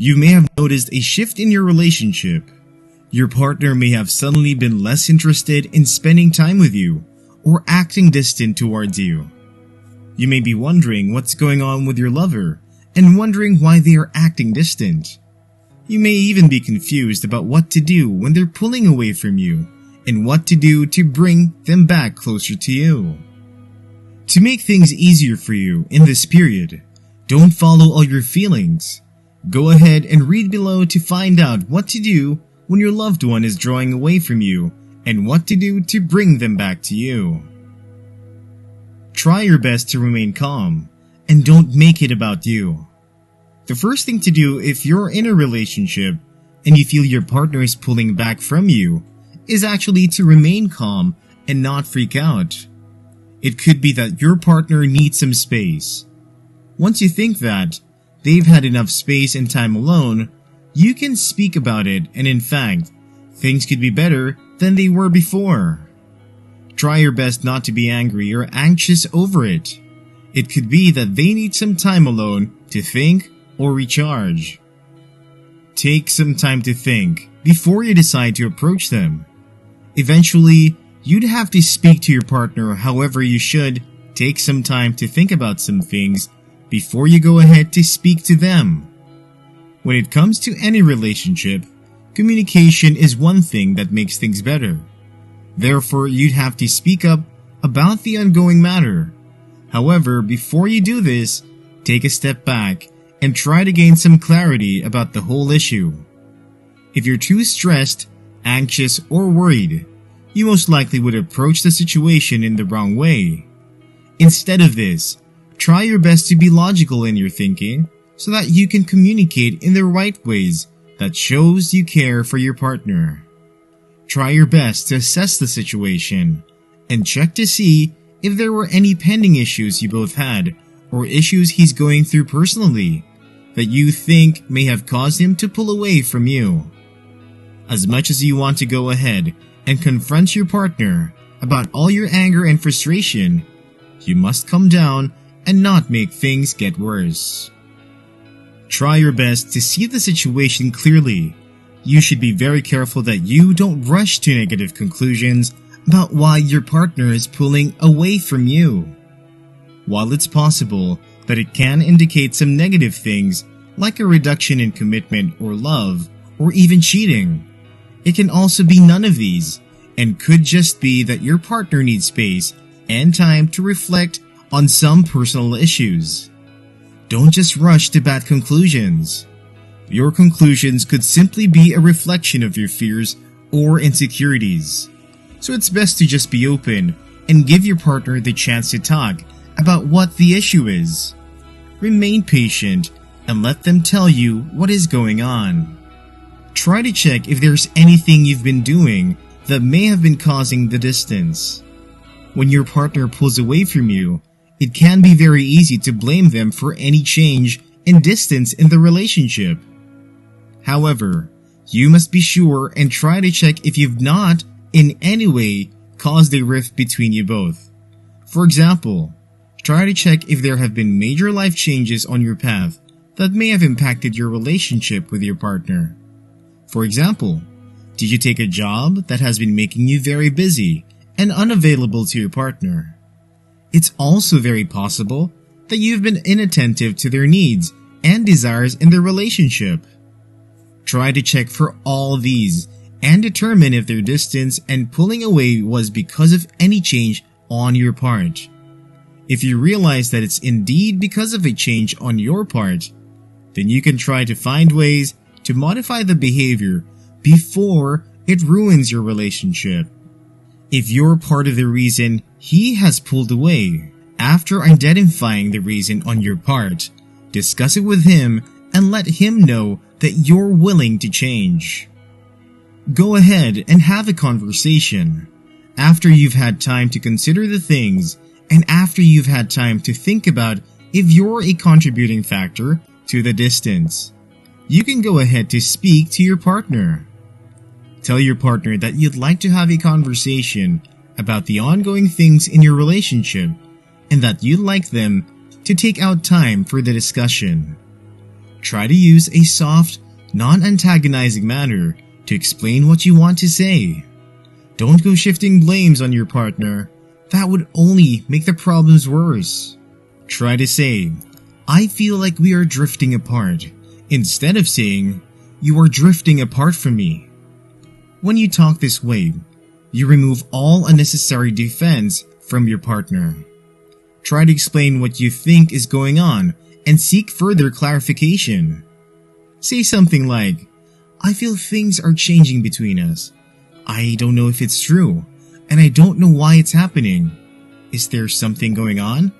You may have noticed a shift in your relationship. Your partner may have suddenly been less interested in spending time with you or acting distant towards you. You may be wondering what's going on with your lover and wondering why they are acting distant. You may even be confused about what to do when they're pulling away from you and what to do to bring them back closer to you. To make things easier for you in this period, don't follow all your feelings. Go ahead and read below to find out what to do when your loved one is drawing away from you and what to do to bring them back to you. Try your best to remain calm and don't make it about you. The first thing to do if you're in a relationship and you feel your partner is pulling back from you is actually to remain calm and not freak out. It could be that your partner needs some space. Once you think that they've had enough space and time alone, you can speak about it, and in fact, things could be better than they were before. Try your best not to be angry or anxious over it. It could be that they need some time alone to think or recharge. Take some time to think before you decide to approach them. Eventually, you'd have to speak to your partner, however you should take some time to think about some things before you go ahead to speak to them. When it comes to any relationship, communication is one thing that makes things better. Therefore, you'd have to speak up about the ongoing matter. However, before you do this, take a step back and try to gain some clarity about the whole issue. If you're too stressed, anxious, or worried, you most likely would approach the situation in the wrong way. Instead of this, try your best to be logical in your thinking so that you can communicate in the right ways that shows you care for your partner. Try your best to assess the situation and check to see if there were any pending issues you both had or issues he's going through personally that you think may have caused him to pull away from you. As much as you want to go ahead and confront your partner about all your anger and frustration, you must calm down and not make things get worse. Try your best to see the situation clearly. You should be very careful that you don't rush to negative conclusions about why your partner is pulling away from you. While it's possible that it can indicate some negative things like a reduction in commitment or love or even cheating, it can also be none of these and could just be that your partner needs space and time to reflect on some personal issues. Don't just rush to bad conclusions. Your conclusions could simply be a reflection of your fears or insecurities. So it's best to just be open and give your partner the chance to talk about what the issue is. Remain patient and let them tell you what is going on. Try to check if there's anything you've been doing that may have been causing the distance. When your partner pulls away from you, it can be very easy to blame them for any change in distance in the relationship. However, you must be sure and try to check if you've not, in any way, caused a rift between you both. For example, try to check if there have been major life changes on your path that may have impacted your relationship with your partner. For example, did you take a job that has been making you very busy and unavailable to your partner? It's also very possible that you've been inattentive to their needs and desires in the relationship. Try to check for all these and determine if their distance and pulling away was because of any change on your part. If you realize that it's indeed because of a change on your part, then you can try to find ways to modify the behavior before it ruins your relationship. If you're part of the reason he has pulled away, after identifying the reason on your part, discuss it with him and let him know that you're willing to change. Go ahead and have a conversation. After you've had time to consider the things and after you've had time to think about if you're a contributing factor to the distance, you can go ahead to speak to your partner. Tell your partner that you'd like to have a conversation about the ongoing things in your relationship and that you'd like them to take out time for the discussion. Try to use a soft, non-antagonizing manner to explain what you want to say. Don't go shifting blames on your partner. That would only make the problems worse. Try to say, "I feel like we are drifting apart," instead of saying, "You are drifting apart from me." When you talk this way, you remove all unnecessary defense from your partner. Try to explain what you think is going on and seek further clarification. Say something like, "I feel things are changing between us. I don't know if it's true, and I don't know why it's happening. Is there something going on?"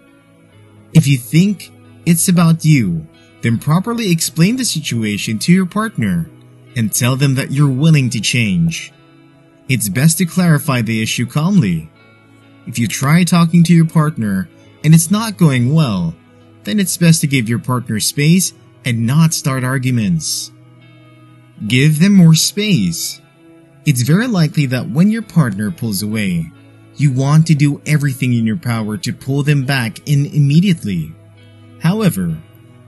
If you think it's about you, then properly explain the situation to your partner and tell them that you're willing to change. It's best to clarify the issue calmly. If you try talking to your partner and it's not going well, then it's best to give your partner space and not start arguments. Give them more space. It's very likely that when your partner pulls away, you want to do everything in your power to pull them back in immediately. However,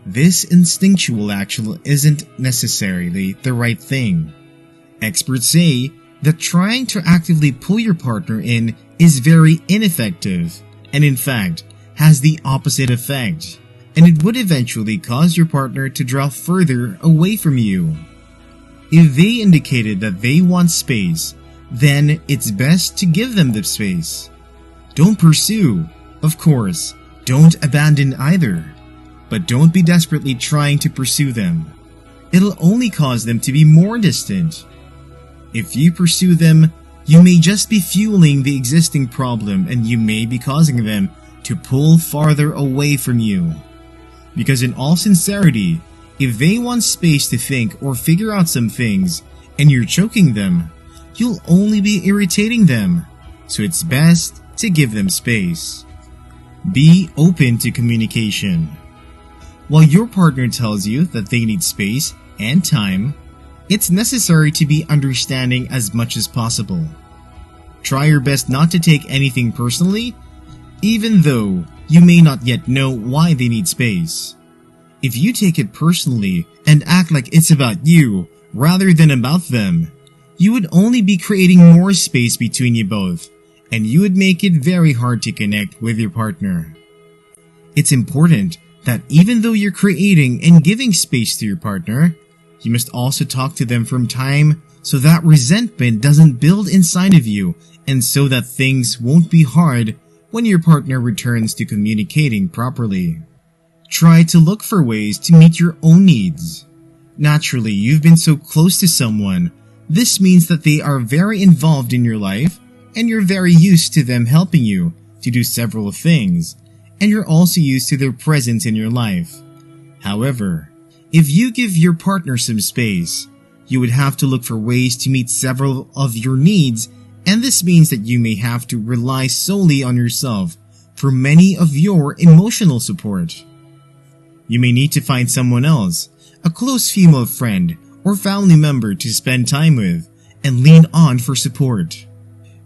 this instinctual action isn't necessarily the right thing. Experts say that trying to actively pull your partner in is very ineffective and in fact has the opposite effect, and it would eventually cause your partner to draw further away from you. If they indicated that they want space, then it's best to give them the space. Don't pursue, of course, don't abandon either, but don't be desperately trying to pursue them. It'll only cause them to be more distant. If you pursue them, you may just be fueling the existing problem and you may be causing them to pull farther away from you. Because in all sincerity, if they want space to think or figure out some things and you're choking them, you'll only be irritating them, so it's best to give them space. Be open to communication. While your partner tells you that they need space and time, it's necessary to be understanding as much as possible. Try your best not to take anything personally, even though you may not yet know why they need space. If you take it personally and act like it's about you rather than about them, you would only be creating more space between you both, and you would make it very hard to connect with your partner. It's important that even though you're creating and giving space to your partner, you must also talk to them from time so that resentment doesn't build inside of you and so that things won't be hard when your partner returns to communicating properly. Try to look for ways to meet your own needs. Naturally, you've been so close to someone. This means that they are very involved in your life and you're very used to them helping you to do several things, and you're also used to their presence in your life. However, if you give your partner some space, you would have to look for ways to meet several of your needs, and this means that you may have to rely solely on yourself for many of your emotional support. You may need to find someone else, a close female friend or family member to spend time with and lean on for support.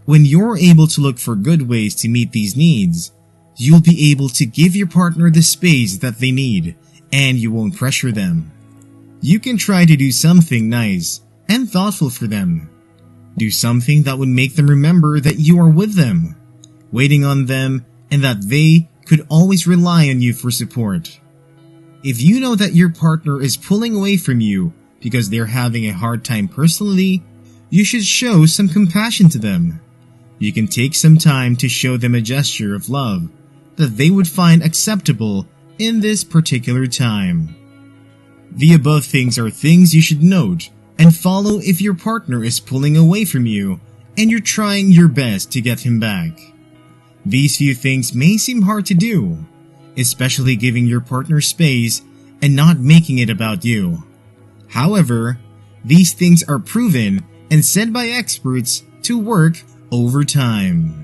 When you're able to look for good ways to meet these needs, you'll be able to give your partner the space that they need and you won't pressure them. You can try to do something nice and thoughtful for them. Do something that would make them remember that you are with them, waiting on them, and that they could always rely on you for support. If you know that your partner is pulling away from you because they're having a hard time personally, you should show some compassion to them. You can take some time to show them a gesture of love that they would find acceptable in this particular time. The above things are things you should note and follow if your partner is pulling away from you and you're trying your best to get him back. These few things may seem hard to do, especially giving your partner space and not making it about you. However, these things are proven and said by experts to work over time.